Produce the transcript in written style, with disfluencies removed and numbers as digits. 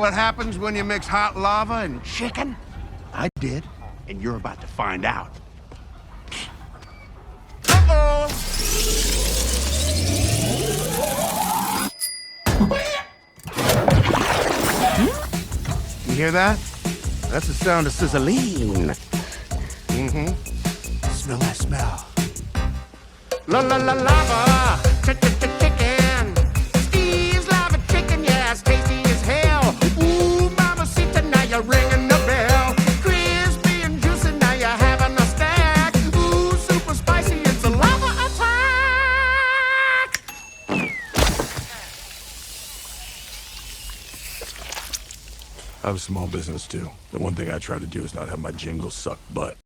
What happens when you mix hot lava and chicken? I did, and you're about to find out. Uh-oh! You hear that? That's the sound of sizzling. Smell that smell. La la la lava, chicken. Steve's lava chicken, yeah, it's tasty as hell. Ooh, mamacita, now you're ringing the bell. Crispy and juicy, now you're having a snack. Ooh, super spicy, it's a lava attack. I have a small business too. The one thing I try to do is not have my jingles suck butt.